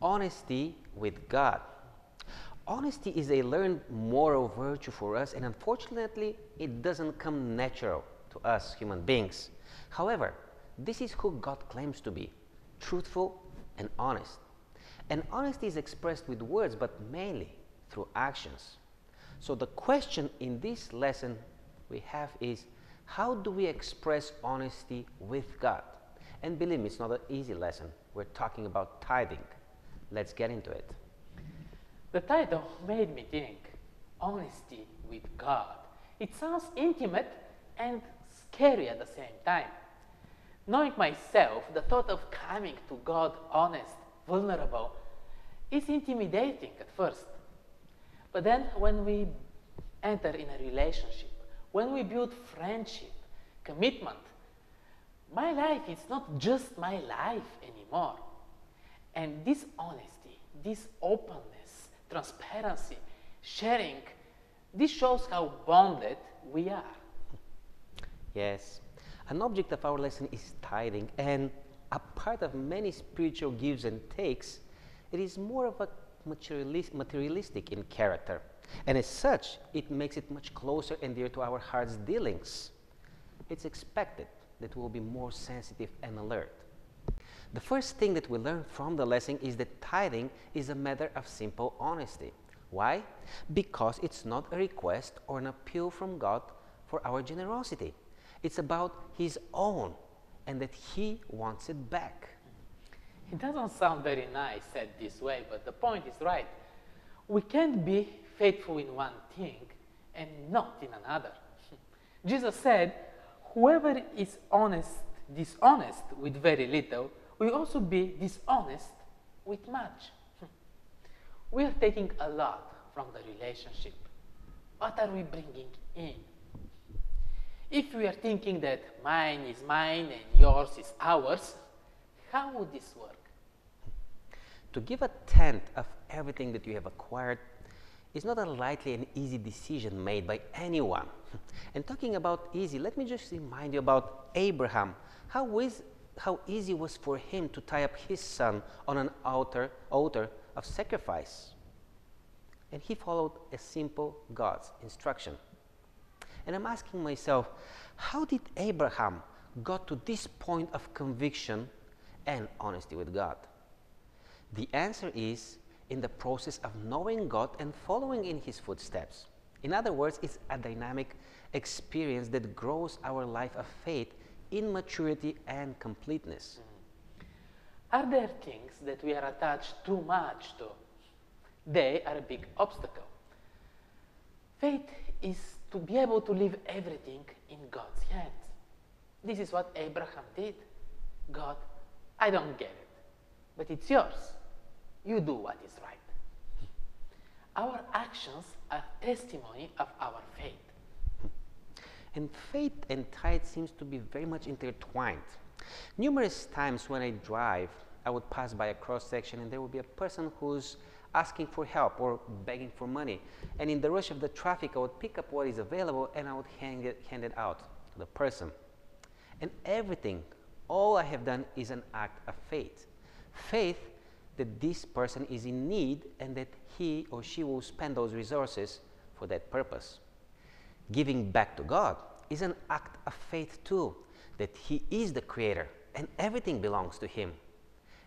Honesty with God. Honesty is a learned moral virtue for us, and unfortunately, it doesn't come natural to us human beings. However, this is who God claims to be, truthful and honest. And honesty is expressed with words, but mainly through actions. So the question in this lesson we have is, how do we express honesty with God? And believe me, it's not an easy lesson. We're talking about tithing. Let's get into it. The title made me think, honesty with God. It sounds intimate and scary at the same time. Knowing myself, the thought of coming to God honest, vulnerable, is intimidating at first. But then when we enter in a relationship, when we build friendship, commitment, my life is not just my life anymore. And this honesty, this openness, transparency, sharing, this shows how bonded we are. Yes, an object of our lesson is tithing, and a part of many spiritual gives and takes. It is more of a materialistic in character, and as such, it makes it much closer and dear to our heart's dealings. It's expected that we will be more sensitive and alert. The first thing that we learn from the lesson is that tithing is a matter of simple honesty. Why? Because it's not a request or an appeal from God for our generosity. It's about His own, and that He wants it back. It doesn't sound very nice said this way, but the point is right. We can't be faithful in one thing and not in another. Jesus said, whoever is dishonest with very little, will also be dishonest with much. We are taking a lot from the relationship. What are we bringing in? If we are thinking that mine is mine and yours is ours, how would this work? To give a tenth of everything that you have acquired is not a lightly and easy decision made by anyone. And talking about easy, let me just remind you about Abraham. How easy it was for him to tie up his son on an altar of sacrifice. And he followed a simple God's instruction. And I'm asking myself, how did Abraham got to this point of conviction and honesty with God? The answer is in the process of knowing God and following in His footsteps. In other words, it's a dynamic experience that grows our life of faith in maturity and completeness. Are there things that we are attached too much to? They are a big obstacle. Faith is to be able to leave everything in God's hands. This is what Abraham did. God, I don't get it, but it's yours. You do what is right. Our actions are testimony of our faith. And faith and tithe seems to be very much intertwined. Numerous times when I drive, I would pass by a cross section and there would be a person who's asking for help or begging for money. And in the rush of the traffic, I would pick up what is available and I would hand it out to the person. And everything, all I have done is an act of faith. Faith that this person is in need and that he or she will spend those resources for that purpose. Giving back to God is an act of faith too, that He is the Creator and everything belongs to Him.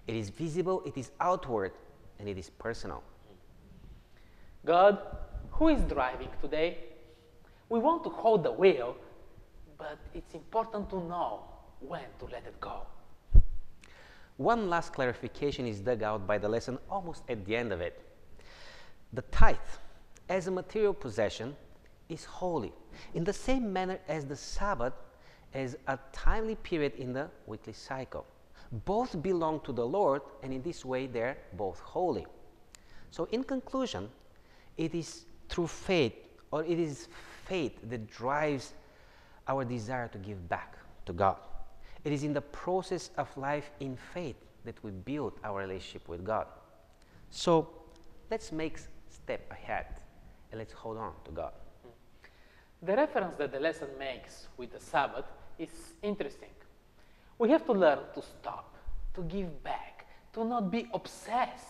It is visible, it is outward, and it is personal. God, who is driving today? We want to hold the wheel, but it's important to know when to let it go. One last clarification is dug out by the lesson almost at the end of it. The tithe, as a material possession, is holy, in the same manner as the Sabbath as a timely period in the weekly cycle. Both belong to the Lord, and in this way they're both holy. So in conclusion, it is through faith, or it is faith that drives our desire to give back to God. It is in the process of life in faith that we build our relationship with God. So let's make a step ahead and let's hold on to God. The reference that the lesson makes with the Sabbath is interesting. We have to learn to stop, to give back, to not be obsessed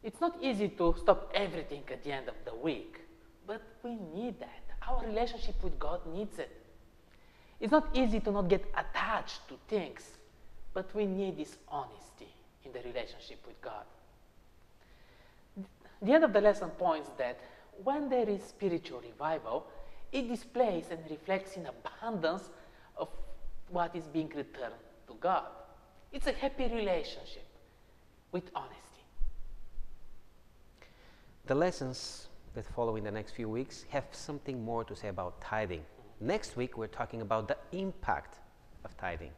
It's not easy to stop everything at the end of the week, but we need that. Our relationship with God needs it. It's not easy to not get attached to things, but we need this honesty in the relationship with God. The end of the lesson points that when there is spiritual revival, it displays and reflects in abundance of what is being returned to God. It's a happy relationship with honesty. The lessons that follow in the next few weeks have something more to say about tithing. Next week, we're talking about the impact of tithing.